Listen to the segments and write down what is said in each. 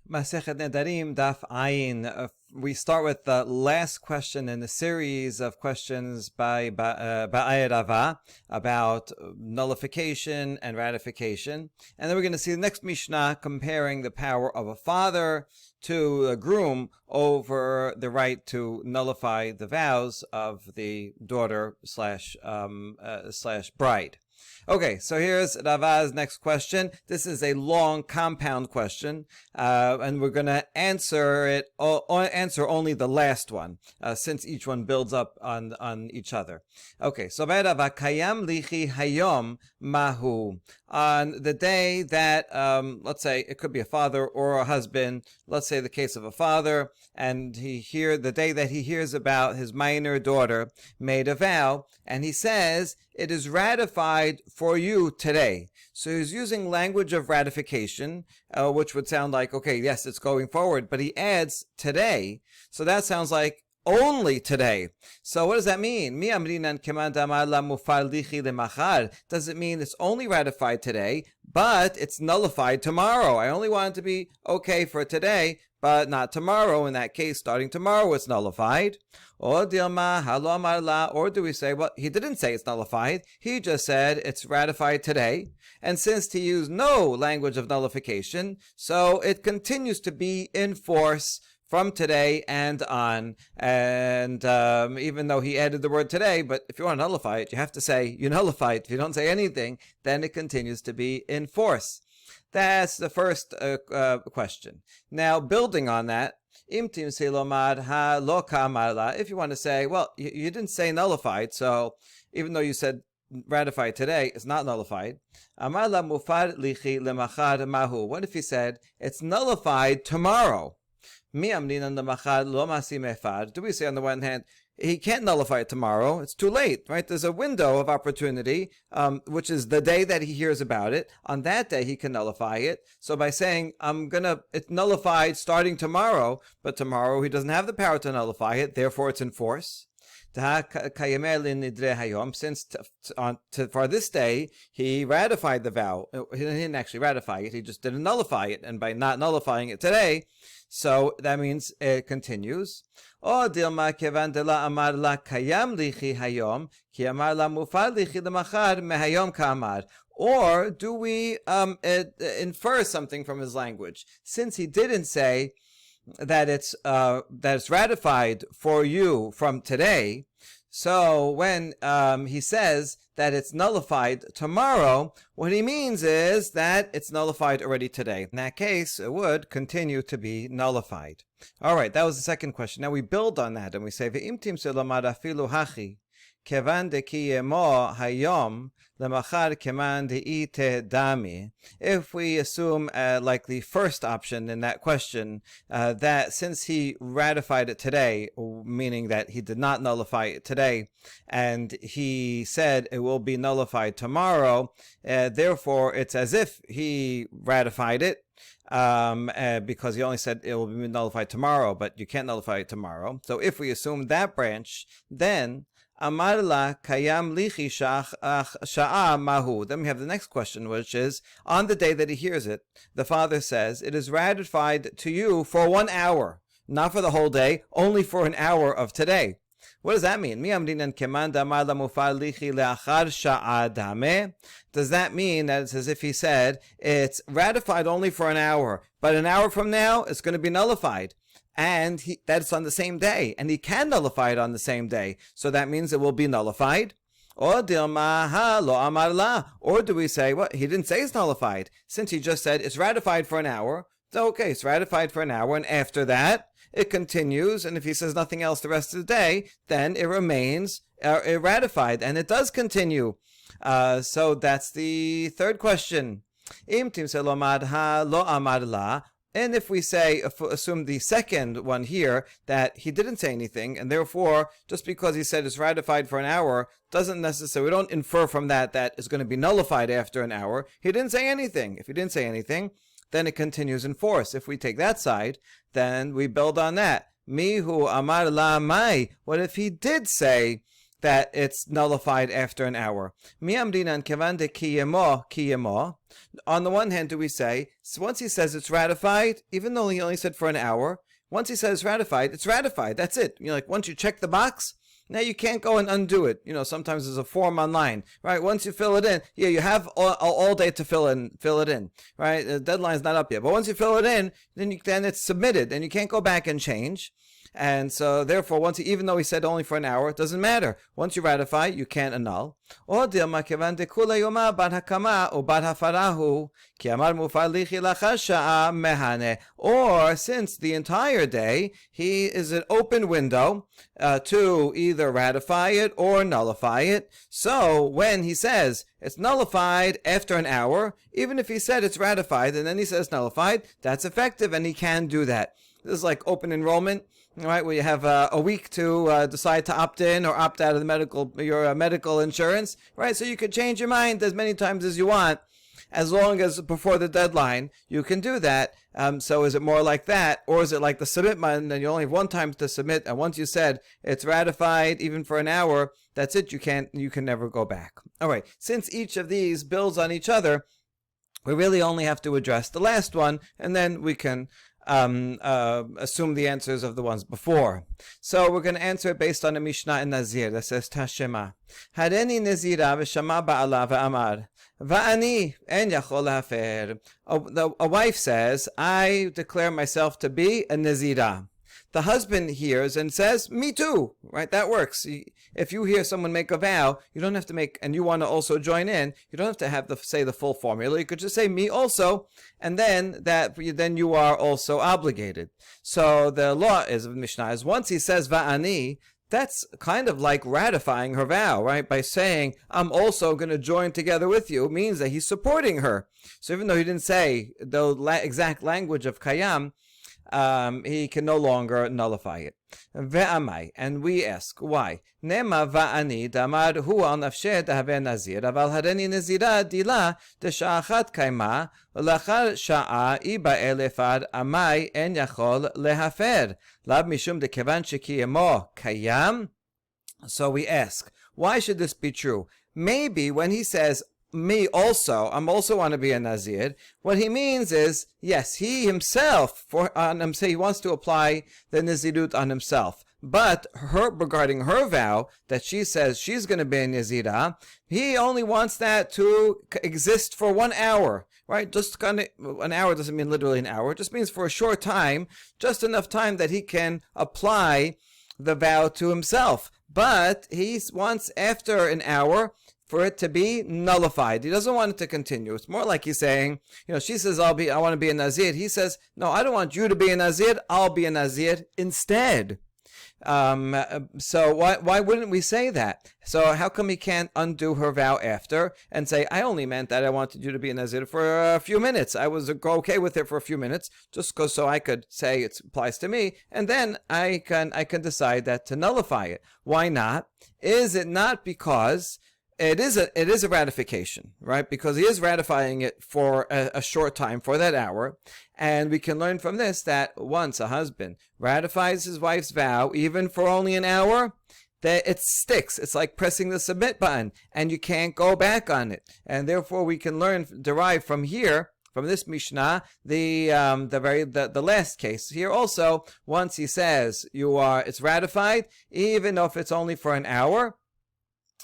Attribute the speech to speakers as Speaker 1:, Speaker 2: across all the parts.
Speaker 1: Masechet Nedarim, Daf Ayin. We start with the last question in the series of questions by Ba'ay Rava about nullification and ratification. And then we're going to see the next Mishnah comparing the power of a father to a groom over the right to nullify the vows of the daughter slash bride. Okay, so here's Rava's next question. This is a long compound question, and we're going to answer only the last one, since each one builds up on each other. Okay, so Rava, Kayam lichi hayom mahu. On the day that, let's say it could be a father or a husband, let's say the case of a father, and the day that he hears about his minor daughter made a vow, and he says, it is ratified for you today. So he's using language of ratification, which would sound like, okay, yes, it's going forward, but he adds today. So that sounds like only today. So what does that mean? Does it mean it's only ratified today, but it's nullified tomorrow? I only want it to be okay for today, but not tomorrow. In that case, starting tomorrow, it's nullified. Or do we say, well, he didn't say it's nullified. He just said it's ratified today. And since he used no language of nullification, so it continues to be in force from today and on. And even though he added the word today, but if you want to nullify it, you have to say you nullify it. If you don't say anything, then it continues to be in force. That's the first question. Now, building on that, if you want to say, well, you didn't say nullified, so even though you said ratified today, it's not nullified. What if he said it's nullified tomorrow? Do we say on the one hand, he can't nullify it tomorrow, it's too late, right? There's a window of opportunity, which is the day that he hears about it. On that day, he can nullify it. So by saying, it's nullified starting tomorrow, but tomorrow he doesn't have the power to nullify it, therefore it's in force. Since for this day, he ratified the vow. He didn't actually ratify it, he just didn't nullify it. And by not nullifying it today, so that means it continues. Or do we infer something from his language? Since he didn't say that it's ratified for you from today, so when he says that it's nullified tomorrow, what he means is that it's nullified already today. In that case, it would continue to be nullified. All right, that was the second question. Now we build on that and we say, Ve'imtim selamad afilu hachi, kevan dekiyemo hayom, lemachar keman deite dami. If we assume, like the first option in that question, that since he ratified it today, meaning that he did not nullify it today, and he said it will be nullified tomorrow, therefore it's as if he ratified it, because he only said it will be nullified tomorrow, but you can't nullify it tomorrow. So if we assume that branch, then Amar la kayam lichi sha'a mahu. Then we have the next question, which is, on the day that he hears it, the father says, it is ratified to you for 1 hour, not for the whole day, only for an hour of today. What does that mean? Does that mean that it's as if he said, it's ratified only for an hour, but an hour from now, it's going to be nullified? And that's on the same day, and he can nullify it on the same day. So that means it will be nullified. Or do we say, well, he didn't say it's nullified. Since he just said it's ratified for an hour, so okay, it's ratified for an hour, and after that, it continues, and if he says nothing else the rest of the day, then it remains ratified, and it does continue. So that's the third question. And if we say, assume the second one here, that he didn't say anything, and therefore, just because he said it's ratified for an hour, doesn't necessarily, we don't infer from that it's going to be nullified after an hour. He didn't say anything. If he didn't say anything, then it continues in force. If we take that side, then we build on that. Mihu amar la mai. What if he did say that it's nullified after an hour. On the one hand, do we say, so once he says it's ratified, even though he only said for an hour, once he says it's ratified, that's it. Like once you check the box, now you can't go and undo it. Sometimes there's a form online, right? Once you fill it in, you have all day to fill it in, right? The deadline's not up yet, but once you fill it in, then it's submitted, and you can't go back and change. And so, therefore, even though he said only for an hour, it doesn't matter. Once you ratify, you can't annul. Or since the entire day, he is an open window to either ratify it or nullify it. So, when he says it's nullified after an hour, even if he said it's ratified and then he says nullified, that's effective, and he can do that. This is like open enrollment. Right, where you have a week to decide to opt in or opt out of your medical insurance, right? So you could change your mind as many times as you want, as long as before the deadline you can do that. So is it more like that, or is it like the submit button, and you only have one time to submit, and once you said it's ratified, even for an hour, that's it. You can never go back. All right. Since each of these builds on each other, we really only have to address the last one, and then we can assume the answers of the ones before. So we're going to answer it based on a Mishnah in Nazir that says Tashema. Hareni Nazira v'shama ba'ala v'amar va'ani en yachol hafer. A wife says, I declare myself to be a Nazira. The husband hears and says, me too, right? That works. If you hear someone make a vow, you don't have to make, and you want to also join in, you don't have to say the full formula. You could just say me also, and then you are also obligated. So the law of Mishnah is once he says va'ani, that's kind of like ratifying her vow, right? By saying, I'm also going to join together with you, means that he's supporting her. So even though he didn't say the exact language of Kayam, he can no longer nullify it. Ve'amai, and we ask why. Nema va'ani damar hu al nafshe dahave nazir, aval hareni nazira dila desha'achat kaima, ulachar sha'a iba elefar amai en yachol lehafer, lab mishum dekevan shekiyemo kayam. So we ask, why should this be true? Maybe when he says, me also, I'm also want to be a Nazir, what he means is, yes, he himself, he wants to apply the Nazirut on himself. But regarding her vow, that she says she's going to be a Nazira, he only wants that to exist for 1 hour, right? Just kind of, an hour doesn't mean literally an hour, it just means for a short time, just enough time that he can apply the vow to himself. But he wants, after an hour, for it to be nullified. He doesn't want it to continue. It's more like he's saying, she says, I want to be a Nazir. He says, no, I don't want you to be a Nazir. I'll be a Nazir instead. So why wouldn't we say that? So how come he can't undo her vow after and say, I only meant that I wanted you to be a Nazir for a few minutes. I was okay with it for a few minutes, just so I could say it applies to me, and then I can decide that to nullify it. Why not? Is it not because it is a ratification, right? Because he is ratifying it for a short time, for that hour. And we can learn from this that once a husband ratifies his wife's vow, even for only an hour, that it sticks. It's like pressing the submit button, and you can't go back on it. And therefore we can derive from here, from this Mishnah, the last case here also. Once he says it's ratified, even if it's only for an hour,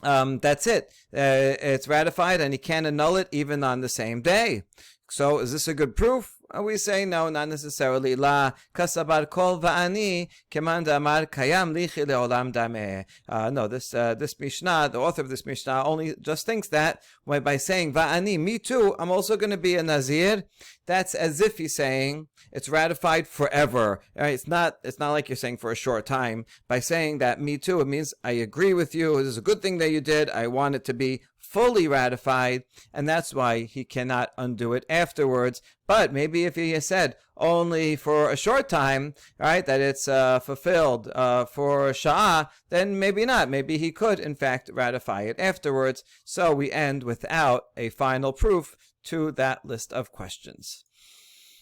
Speaker 1: that's it. It's ratified, and he can't annul it even on the same day. So is this a good proof? We say no, not necessarily. La kasabar kol va'ani keman damar kayam lichi leolam dameh. No, this Mishnah, the author of this Mishnah, only just thinks that by saying va'ani, me too, I'm also going to be a Nazir. That's as if he's saying it's ratified forever. Right? It's not like you're saying for a short time. By saying that me too, it means I agree with you. This is a good thing that you did. I want it to be fully ratified, and that's why he cannot undo it afterwards. But maybe if he has said only for a short time, right, that it's fulfilled for Sha'ah, then maybe not. Maybe he could, in fact, ratify it afterwards. So we end without a final proof to that list of questions.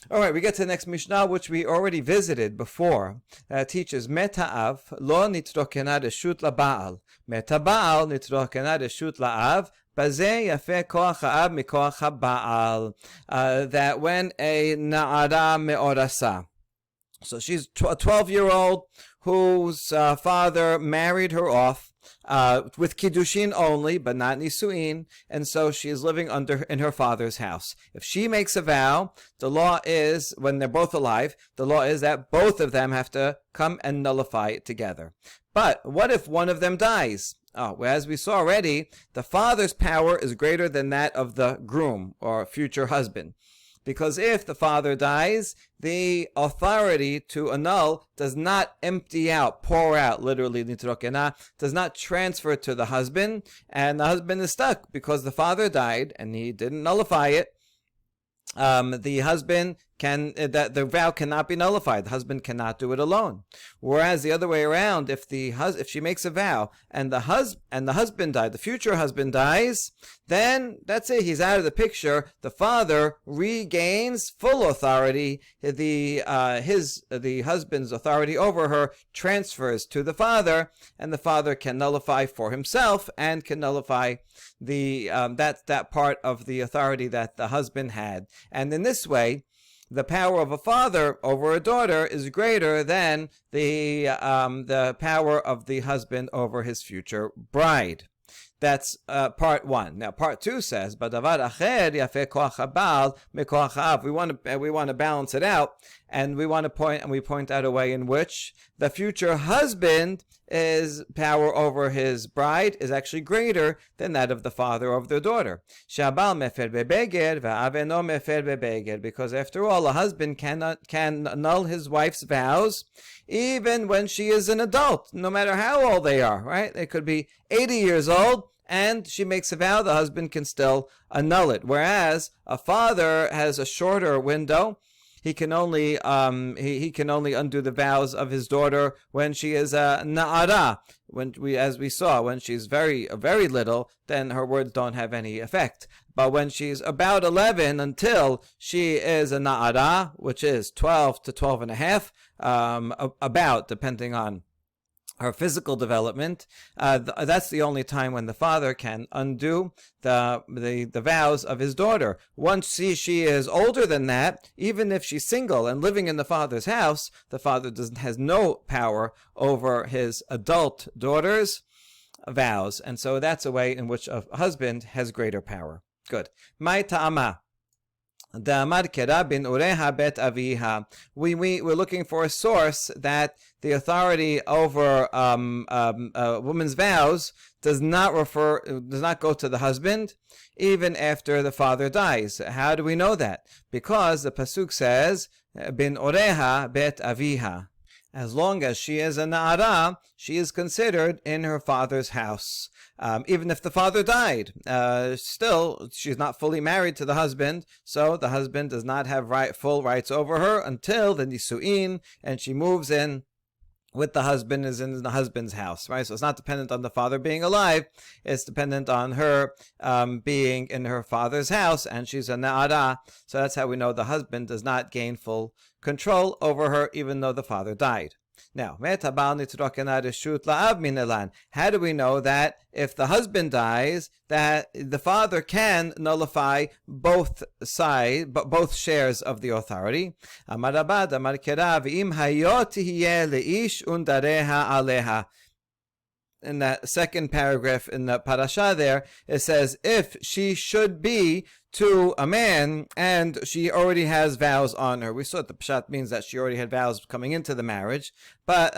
Speaker 1: All right, we get to the next Mishnah, which we already visited before. Teaches Meta'av lo nitrokena reshut la'ba'al. Metaba'al nitrokena reshut la'av. Bazeh yafe koach ha'av mikoach ha'ba'al. That when a na'ara me'orasa, so she's a 12-year-old whose father married her off with kiddushin only, but not nisuin, and so she is living in her father's house. If she makes a vow, the law is, when they're both alive, the law is that both of them have to come and nullify it together. But what if one of them dies? Well, as we saw already, the father's power is greater than that of the groom or future husband. Because if the father dies, the authority to annul does not empty out, pour out, literally, nitrokena, does not transfer to the husband, and the husband is stuck because the father died and he didn't nullify it. The husband that the vow cannot be nullified. The husband cannot do it alone. Whereas the other way around, if she makes a vow and the husband died, the future husband dies, then that's it. He's out of the picture. The father regains full authority. The husband's authority over her transfers to the father, and the father can nullify for himself and can nullify that part of the authority that the husband had. And in this way, the power of a father over a daughter is greater than the power of the husband over his future bride. That's part one. Now, part two says, "Badavar acher yafeh koach habal mikoach ha'av." We want to balance it out, and we point out a way in which the future husband is power over his bride is actually greater than that of the father of their daughter. Shabal mefer bebeger va'av eno mefer bebeger, because after all, a husband can annul his wife's vows even when she is an adult, no matter how old they are. Right? They could be 80 years old, and she makes a vow, the husband can still annul it. Whereas a father has a shorter window. He can only undo the vows of his daughter when she is a na'ara. As we saw, when she's very little, then her words don't have any effect. But when she's about 11 until she is a na'ara, which is 12 to 12 and a half, about, depending on her physical development, that's the only time when the father can undo the vows of his daughter. Once she is older than that, even if she's single and living in the father's house, the father has no power over his adult daughter's vows. And so that's a way in which a husband has greater power. Good. Mai ta'ama. We're looking for a source that the authority over a woman's vows does not go to the husband even after the father dies. How do we know that? Because the pasuk says, "Bin oreha bet aviha." As long as she is a na'ara, she is considered in her father's house. Even if the father died, still, she's not fully married to the husband, so the husband does not have full rights over her until the nisu'in, and she moves in with the husband, is in the husband's house, right? So it's not dependent on the father being alive, it's dependent on her being in her father's house, and she's a na'ara, so that's how we know the husband does not gain full control over her, even though the father died. Now, how do we know that if the husband dies, that the father can nullify both shares of the authority? In that second paragraph in the parasha there, it says, if she should be to a man and she already has vows on her. We saw that the pshat means that she already had vows coming into the marriage, but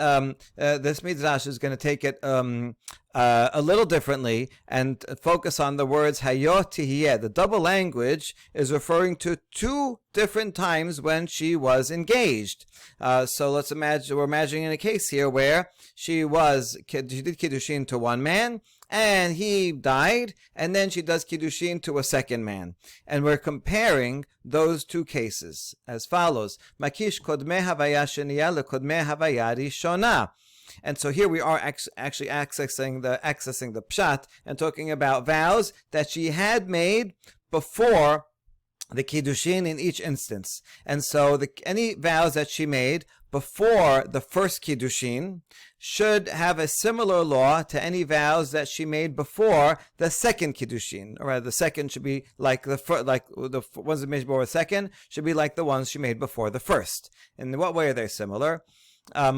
Speaker 1: this midrash is going to take it a little differently and focus on the words hayot tihiyeh. The double language is referring to two different times when she was engaged. So let's imagine, we're imagining a case here where she did kiddushin to one man, and he died, and then she does kiddushin to a second man. And we're comparing those two cases as follows. Makish kodmeh havaya sheniya lekodmeh havaya rishona. And so here we are actually accessing the pshat and talking about vows that she had made before the kiddushin in each instance. And so any vows that she made before the first kiddushin should have a similar law to any vows that she made before the second kiddushin. Or rather, the second should be like the ones that made before the second should be like the ones she made before the first. In what way are they similar? Just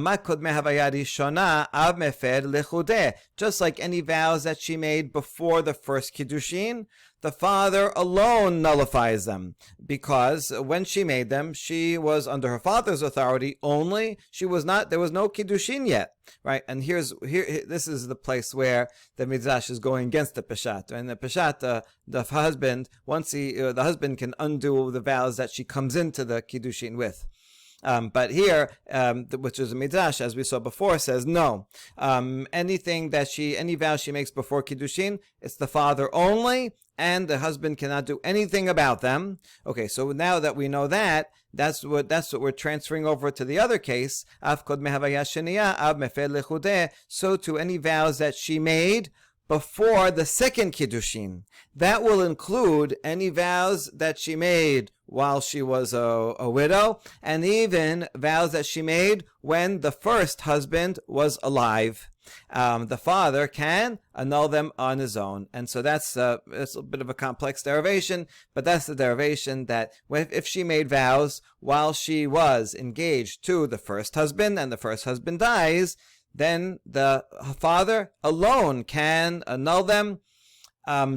Speaker 1: like any vows that she made before the first kiddushin, the father alone nullifies them, because when she made them, she was under her father's authority only. There was no kiddushin yet, right? And this is the place where the midrash is going against the peshat. And the peshat, the husband, once the husband can undo the vows that she comes into the kiddushin with. But here, which is a midrash, as we saw before, says no. Any vow she makes before kiddushin, it's the father only, and the husband cannot do anything about them. Okay, so now that we know that, that's what we're transferring over to the other case. So to any vows that she made before the second kiddushin, that will include any vows that she made while she was a widow, and even vows that she made when the first husband was alive. The father can annul them on his own. And so it's a bit of a complex derivation, but that's the derivation that if she made vows while she was engaged to the first husband and the first husband dies, then the father alone can annul them,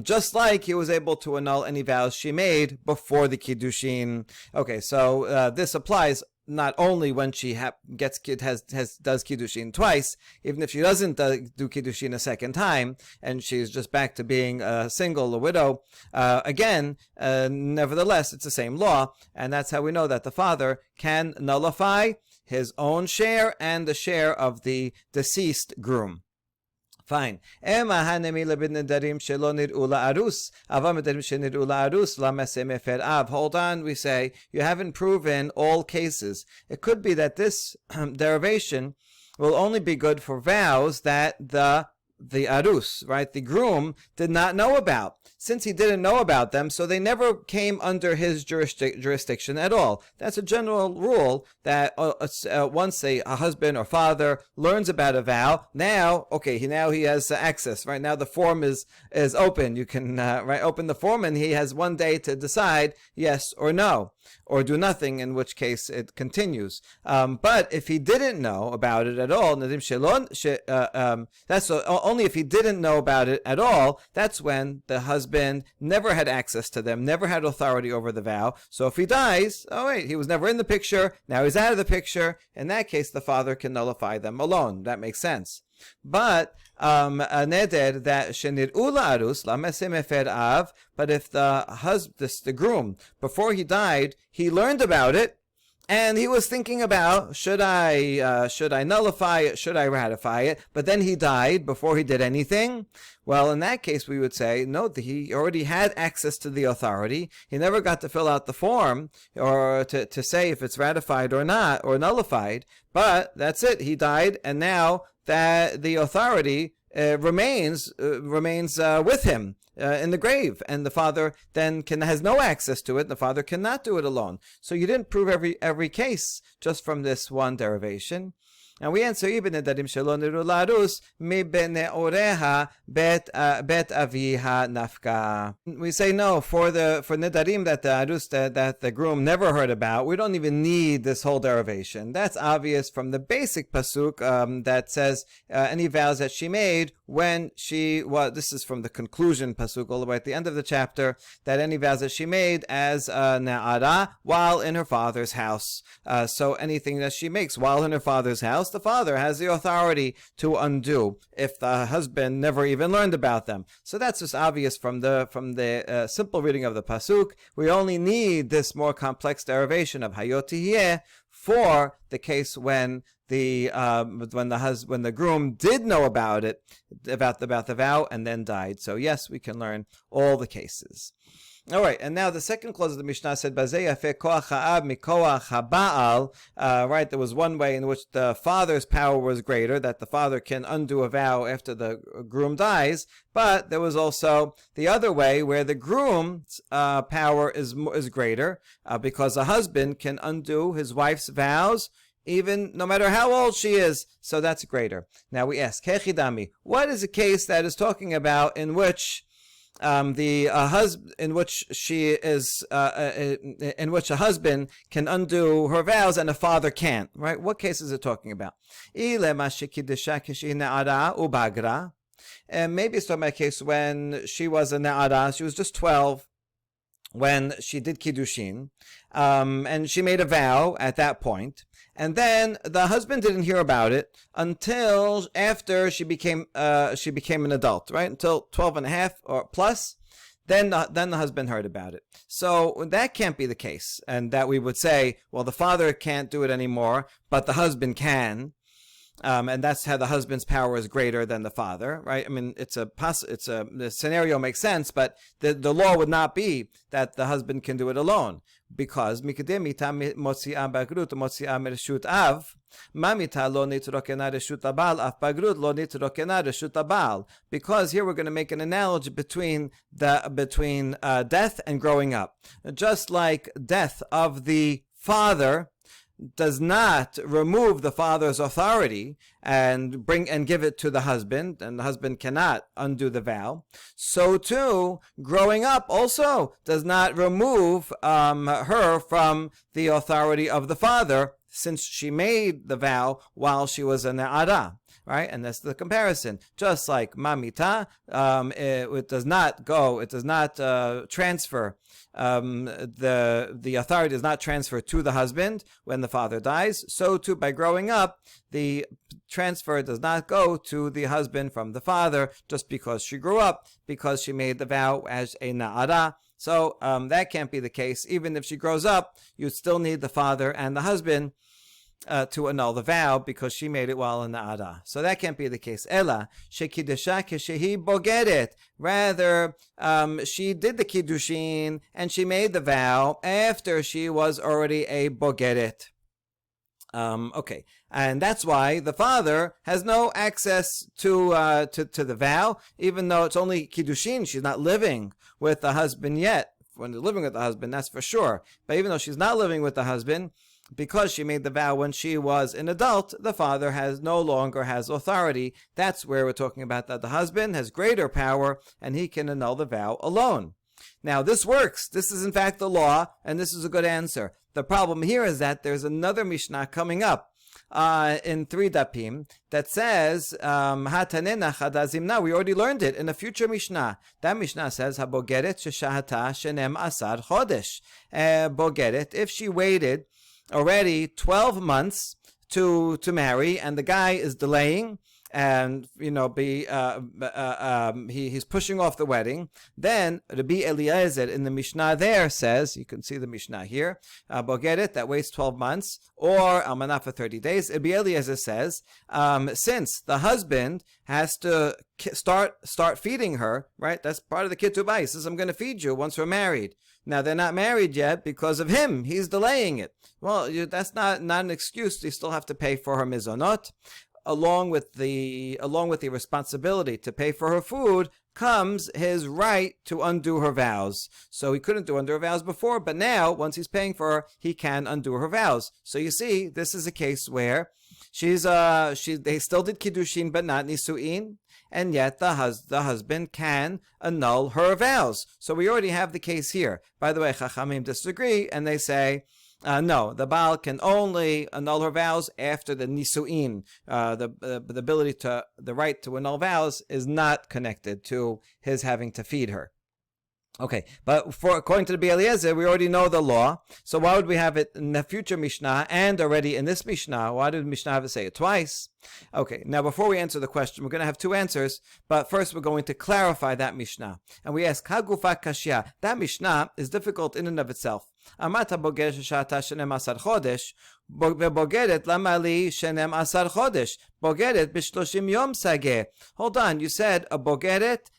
Speaker 1: just like he was able to annul any vows she made before the kiddushin. Okay, so this applies not only when she does kiddushin twice, even if she doesn't do kiddushin a second time, and she's just back to being single, a widow, nevertheless, it's the same law, and that's how we know that the father can nullify his own share and the share of the deceased groom. Fine. Hold on, we say, you haven't proven all cases. It could be that this derivation will only be good for vows that the arus, right, the groom, did not know about. Since he didn't know about them, so they never came under his jurisdiction at all. That's a general rule that once a husband or father learns about a vow, now he has access. Right now the form is open. You can open the form, and he has one day to decide yes or no, or do nothing, in which case it continues. But if he didn't know about it at all, that's only if he didn't know about it at all, that's when the husband never had access to them, never had authority over the vow. So if he dies, he was never in the picture, now he's out of the picture. In that case, the father can nullify them alone. That makes sense. But a neder that shenir'u la'arus lameseh mefer av, but if the groom, before he died, he learned about it, and he was thinking about, should I nullify it, should I ratify it, but then he died before he did anything. Well, in that case, we would say, no, he already had access to the authority. He never got to fill out the form or to say if it's ratified or not, or nullified, but that's it. He died, and now that the authority remains with him in the grave, and the father then has no access to it. The father cannot do it alone. So you didn't prove every case just from this one derivation. And we answer even Nedarim shelo niru larus mi beneoreha bet aviha nafka. We say no for Nedarim that the arus that the groom never heard about. We don't even need this whole derivation. That's obvious from the basic pasuk that says any vows that she made when she was. This is from the conclusion pasuk all the way at the end of the chapter, that any vows that she made as na'ara while in her father's house. So anything that she makes while in her father's house, the father has the authority to undo if the husband never even learned about them. So that's just obvious from the simple reading of the pasuk. We only need this more complex derivation of hayotihye for the case when the groom did know about the vow and then died. So yes, we can learn all the cases. All right, and now the second clause of the Mishnah said, "Bazei yafeh koach ha'ab mikoach ha'ba'al." Right, there was one way in which the father's power was greater, that the father can undo a vow after the groom dies. But there was also the other way where the groom's power is greater, because a husband can undo his wife's vows even no matter how old she is. So that's greater. Now we ask, Hechidami, what is a case that is talking about in which the husband, in which she is, in which a husband can undo her vows and a father can't? Right? What case is it talking about? And maybe it's talking about a case when she was a ne'ara, she was just 12 when she did kiddushin, and she made a vow at that point. And then the husband didn't hear about it until after she became an adult, right? Until 12 and a half or plus. Then the husband heard about it. So that can't be the case. And that we would say, well, the father can't do it anymore, but the husband can. And that's how the husband's power is greater than the father, right? I mean, the scenario makes sense, but the law would not be that the husband can do it alone, because because here we're going to make an analogy between death and growing up. Just like death of the father does not remove the father's authority and give it to the husband, and the husband cannot undo the vow, so too growing up also does not remove her from the authority of the father, since she made the vow while she was a ne'ara. Right, and that's the comparison. Just like mamita, it does not transfer. The authority does not transfer to the husband when the father dies. So too, by growing up, the transfer does not go to the husband from the father just because she grew up, because she made the vow as a na'ara. So that can't be the case. Even if she grows up, you still need the father and the husband to annul the vow, because she made it while in the Na'ara. So that can't be the case. Ella, shekidusha keshehi bogeret. Rather, she did the kiddushin and she made the vow after she was already a bogeret. Okay, and that's why the father has no access to the vow, even though it's only kiddushin. She's not living with the husband yet. When they're living with the husband, that's for sure. But even though she's not living with the husband, because she made the vow when she was an adult, the father no longer has authority. That's where we're talking about that the husband has greater power and he can annul the vow alone. Now this works. This is in fact the law, and this is a good answer. The problem here is that there's another Mishnah coming up in 3 dapim that says hatanena chadazimna. We already learned it in a future Mishnah. That Mishnah says habogeret sheshahata shenem asar chodesh. Bogeret, if she waited already 12 months to marry, and the guy is delaying, and he's pushing off the wedding, then Rabbi Eliezer in the Mishnah there says, you can see the Mishnah here, Bogeret, that waits 12 months, or Almanah for 30 days. Rabbi Eliezer says, since the husband has to start feeding her, right? That's part of the ketubah. He says, I'm going to feed you once we're married. Now they're not married yet because of him. He's delaying it. Well, that's not an excuse. You still have to pay for her mizonot. Along with the responsibility to pay for her food comes his right to undo her vows. So he couldn't undo her vows before, but now, once he's paying for her, he can undo her vows. So you see, this is a case where they still did kiddushin but not nisu'in, and yet the husband can annul her vows. So we already have the case here. By the way, Chachamim disagree, and they say, no, the Baal can only annul her vows after the nisu'in. The right to annul vows is not connected to his having to feed her. Okay, but according to the Rabbi Eliezer, we already know the law. So why would we have it in the future Mishnah and already in this Mishnah? Why did Mishnah have to say it twice? Okay, now before we answer the question, we're going to have 2 answers. But first, we're going to clarify that Mishnah. And we ask, Hagufa Kashya. That Mishnah is difficult in and of itself. Amata bogeret shata shenem asar chodesh, bogeret lamali shenem asar chodesh, bogeret b'shloshim yom sageh. Hold on, you said a bogeret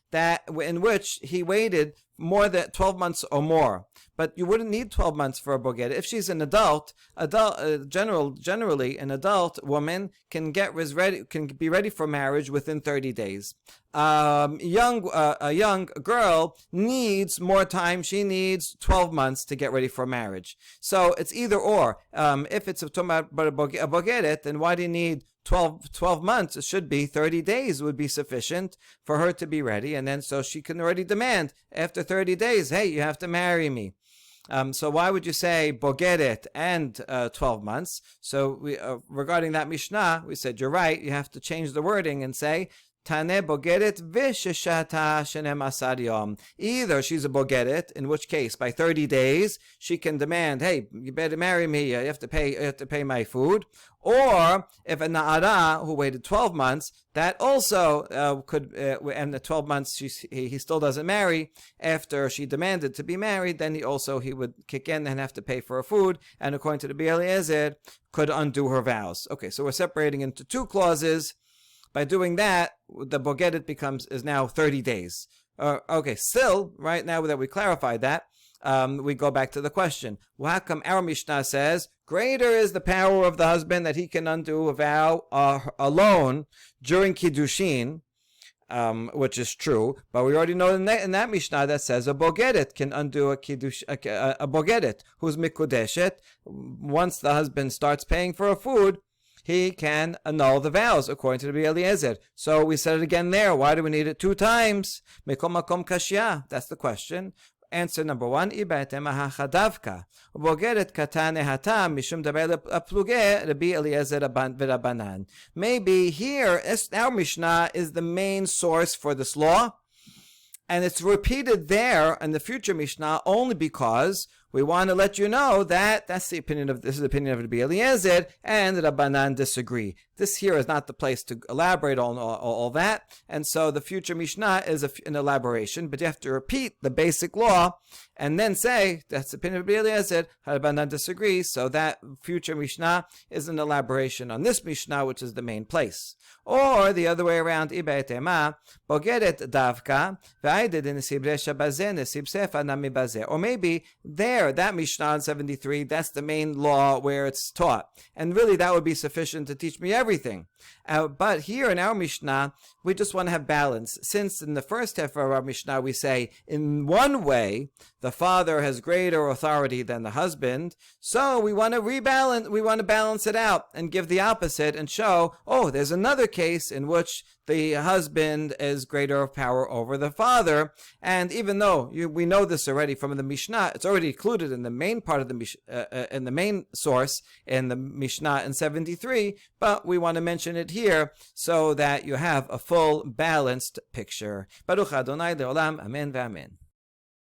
Speaker 1: in which he waited more than 12 months or more. But you wouldn't need 12 months for a bogedet. If she's an generally an adult woman can be ready for marriage within 30 days. A young girl needs more time. She needs 12 months to get ready for marriage. So it's either or. If it's a bogedet, then why do you need 12 months? It should be 30 days would be sufficient for her to be ready, and then so she can already demand after 30 days, hey, you have to marry me. So why would you say bogeret and 12 months? So regarding that Mishnah, we said you're right. You have to change the wording and say Tane bogeret v'sheshata shenem asar yom. Either she's a bogeret, in which case by 30 days she can demand, hey, you better marry me. You have to pay my food. Or if a na'ara who waited 12 months, that also could, and the 12 months he still doesn't marry. After she demanded to be married, then he would kick in and have to pay for her food. And according to the Eliezer, could undo her vows. Okay, so we're separating into two clauses. By doing that, the bogedet is now 30 days. Okay, still, right now that we clarified that, we go back to the question. Well, how come our Mishnah says, greater is the power of the husband that he can undo a vow alone during Kiddushin, which is true, but we already know in that Mishnah that says a bogedet can undo a bogedet who's mikudeshet. Once the husband starts paying for her food, he can annul the vows, according to the Eliezer. So we said it again there. Why do we need it two times? Mikol makom kashya. That's the question. Answer number one, Ibaitem ahachadavka. Bogeret katane hatam mishum dabel apluge Rabbi Eliezer v'Rabbanan. Maybe here, our Mishnah is the main source for this law, and it's repeated there in the future Mishnah only because we want to let you know that this is the opinion of Rabbi Eliezer, and the Rabbanan disagree. This here is not the place to elaborate on all that, and so the future Mishnah is an elaboration, but you have to repeat the basic law, and then say, that's the opinion of Rabbi Eliezer, Rabbanan disagree, so that future Mishnah is an elaboration on this Mishnah, which is the main place. Or the other way around, Ibaitema, Bogeret Davka, Vaided in Nesib Resha Bazeh, Nesib Sefa Nami Bazeh. Or maybe there, that Mishnah in 73, that's the main law where it's taught. And really that would be sufficient to teach me everything. But here in our Mishnah, we just want to have balance. Since in the first half of our Mishnah we say, in one way, the father has greater authority than the husband, so we want to balance it out and give the opposite and show, oh, there's another case in which the husband is greater of power over the father. And even though we know this already from the Mishnah, it's already included in the main part of the in the main source in the Mishnah in 73, but we want to mention it here so that you have a full balanced picture. Baruch Adonai Leolam, Amen v'Amen.